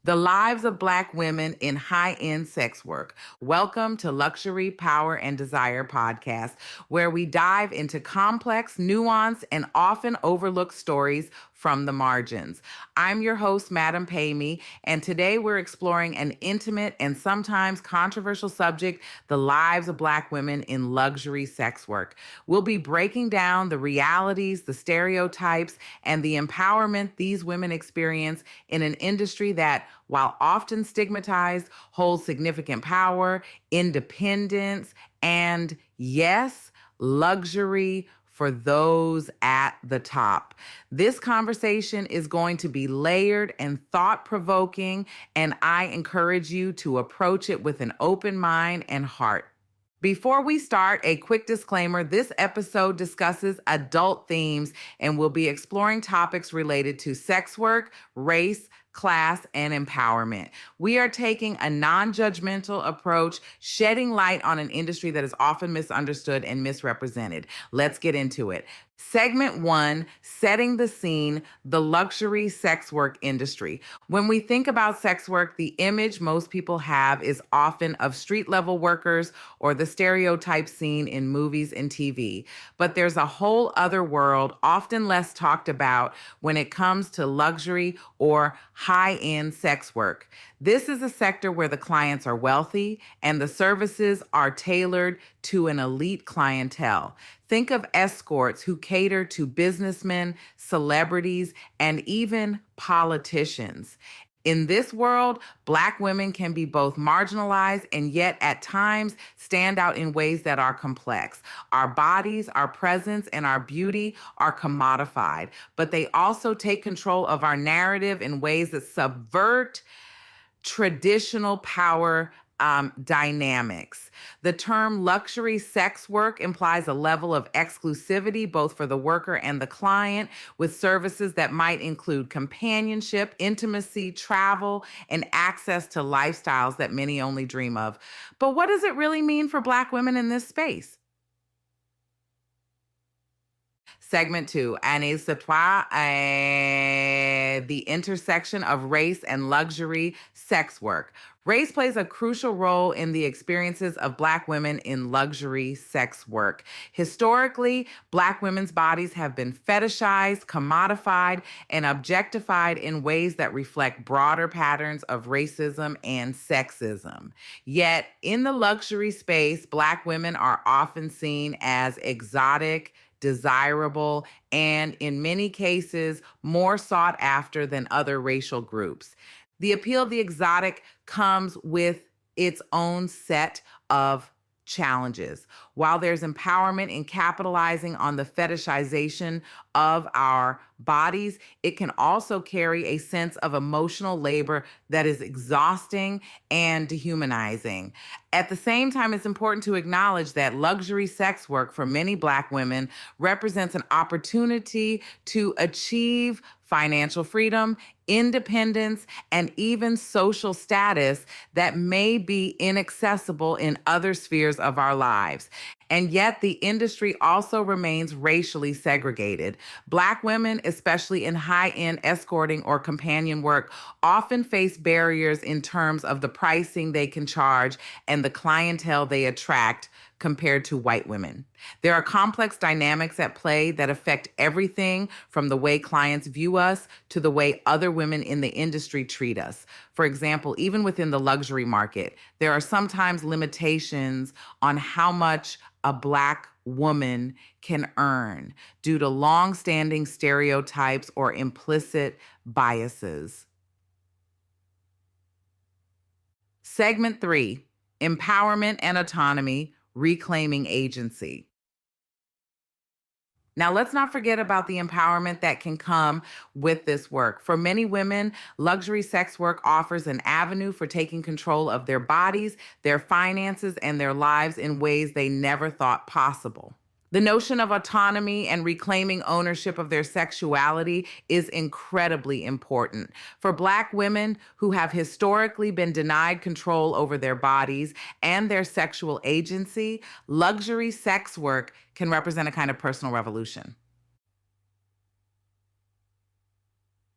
The lives of Black women in high-end sex work. Welcome to Luxury, Power, and Desire podcast, where we dive into complex, nuanced, and often overlooked stories from the margins. I'm your host, Madam Pay Me, and today we're exploring an intimate and sometimes controversial subject, the lives of Black women in luxury sex work. We'll be breaking down the realities, the stereotypes, and the empowerment these women experience in an industry that, while often stigmatized, holds significant power, independence, and yes, luxury for those at the top. This conversation is going to be layered and thought-provoking, and I encourage you to approach it with an open mind and heart. Before we start, a quick disclaimer. This episode discusses adult themes and will be exploring topics related to sex work, race, class, and empowerment. We are taking a non-judgmental approach, shedding light on an industry that is often misunderstood and misrepresented. Let's get into it. Segment 1, setting the scene, the luxury sex work industry. When we think about sex work, the image most people have is often of street-level workers or the stereotype seen in movies and TV. But there's a whole other world, often less talked about, when it comes to luxury or high-end sex work. This is a sector where the clients are wealthy and the services are tailored to an elite clientele. Think of escorts who cater to businessmen, celebrities, and even politicians. In this world, Black women can be both marginalized and yet at times stand out in ways that are complex. Our bodies, our presence, and our beauty are commodified, but they also take control of our narrative in ways that subvert traditional power dynamics. The term luxury sex work implies a level of exclusivity both for the worker and the client, with services that might include companionship, intimacy, travel, and access to lifestyles that many only dream of. But what does it really mean for Black women in this space? Segment 2, année c'est toi, the intersection of race and luxury sex work. Race plays a crucial role in the experiences of Black women in luxury sex work. Historically, Black women's bodies have been fetishized, commodified, and objectified in ways that reflect broader patterns of racism and sexism. Yet, in the luxury space, Black women are often seen as exotic, desirable, and in many cases, more sought after than other racial groups. The appeal of the exotic comes with its own set of challenges. While there's empowerment in capitalizing on the fetishization of our bodies, it can also carry a sense of emotional labor that is exhausting and dehumanizing. At the same time, it's important to acknowledge that luxury sex work for many Black women represents an opportunity to achieve financial freedom, independence, and even social status that may be inaccessible in other spheres of our lives. And yet, the industry also remains racially segregated. Black women, especially in high-end escorting or companion work, often face barriers in terms of the pricing they can charge and the clientele they attract compared to white women. There are complex dynamics at play that affect everything from the way clients view us to the way other women in the industry treat us. For example, even within the luxury market, there are sometimes limitations on how much a Black woman can earn due to long-standing stereotypes or implicit biases. Segment 3, empowerment and autonomy, reclaiming agency. Now, let's not forget about the empowerment that can come with this work. For many women, luxury sex work offers an avenue for taking control of their bodies, their finances, and their lives in ways they never thought possible. The notion of autonomy and reclaiming ownership of their sexuality is incredibly important. For Black women who have historically been denied control over their bodies and their sexual agency, luxury sex work can represent a kind of personal revolution.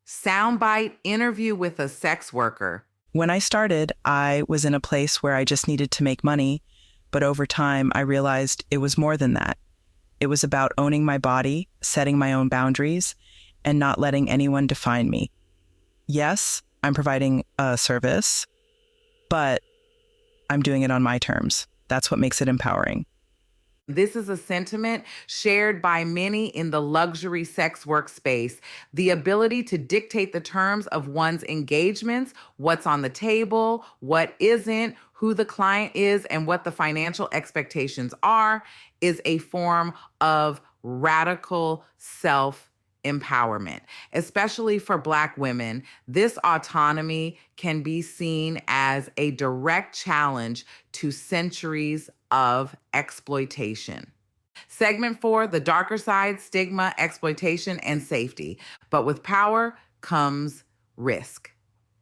Soundbite interview with a sex worker. When I started, I was in a place where I just needed to make money, but over time, I realized it was more than that. It was about owning my body, setting my own boundaries, and not letting anyone define me. Yes, I'm providing a service, but I'm doing it on my terms. That's what makes it empowering. This is a sentiment shared by many in the luxury sex workspace. The ability to dictate the terms of one's engagements, what's on the table, what isn't, who the client is, and what the financial expectations are, is a form of radical self empowerment. Especially for Black women, this autonomy can be seen as a direct challenge to centuries of exploitation. Segment 4, the darker side, stigma, exploitation, and safety. But with power comes risk.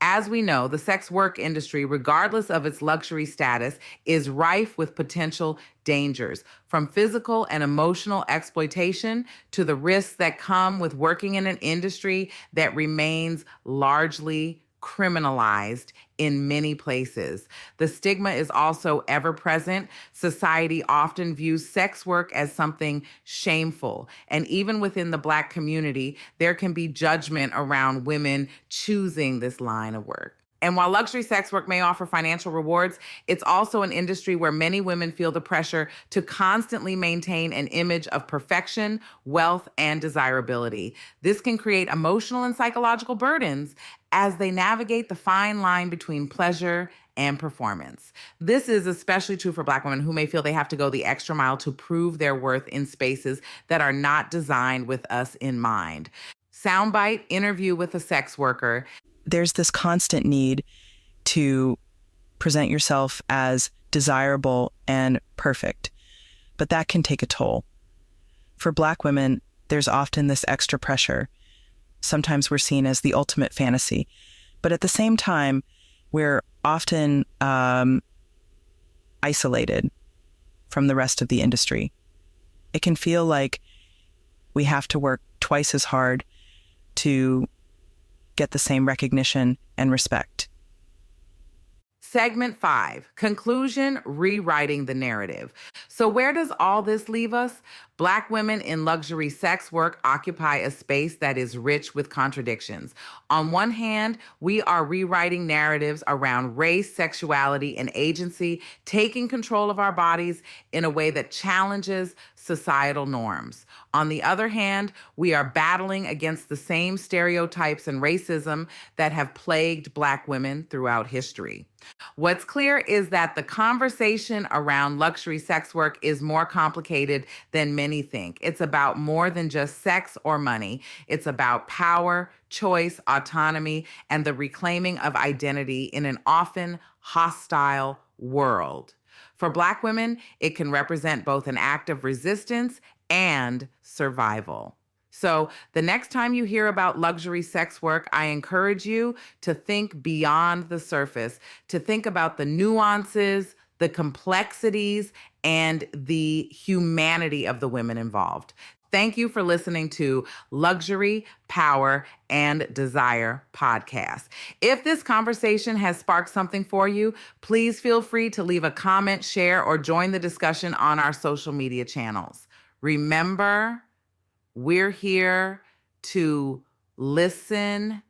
As we know, the sex work industry, regardless of its luxury status, is rife with potential dangers, from physical and emotional exploitation to the risks that come with working in an industry that remains largely criminalized in many places. The stigma is also ever present. Society often views sex work as something shameful. And even within the Black community, there can be judgment around women choosing this line of work. And while luxury sex work may offer financial rewards, it's also an industry where many women feel the pressure to constantly maintain an image of perfection, wealth, and desirability. This can create emotional and psychological burdens as they navigate the fine line between pleasure and performance. This is especially true for Black women who may feel they have to go the extra mile to prove their worth in spaces that are not designed with us in mind. Soundbite interview with a sex worker. There's this constant need to present yourself as desirable and perfect, but that can take a toll. For Black women, there's often this extra pressure. Sometimes we're seen as the ultimate fantasy, but at the same time, we're often isolated from the rest of the industry. It can feel like we have to work twice as hard to get the same recognition and respect. Segment 5, conclusion, rewriting the narrative. So where does all this leave us? Black women in luxury sex work occupy a space that is rich with contradictions. On one hand, we are rewriting narratives around race, sexuality, and agency, taking control of our bodies in a way that challenges societal norms. On the other hand, we are battling against the same stereotypes and racism that have plagued Black women throughout history. What's clear is that the conversation around luxury sex work is more complicated than many think. It's about more than just sex or money. It's about power, choice, autonomy, and the reclaiming of identity in an often hostile world. For Black women, it can represent both an act of resistance and survival. So the next time you hear about luxury sex work, I encourage you to think beyond the surface, to think about the nuances, the complexities, and the humanity of the women involved. Thank you for listening to Luxury, Power, and Desire podcast. If this conversation has sparked something for you, please feel free to leave a comment, share, or join the discussion on our social media channels. Remember, we're here to listen,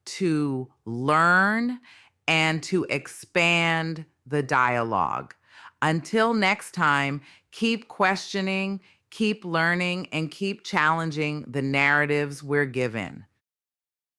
to learn, and to expand the dialogue. Until next time, keep questioning, keep learning, and keep challenging the narratives we're given.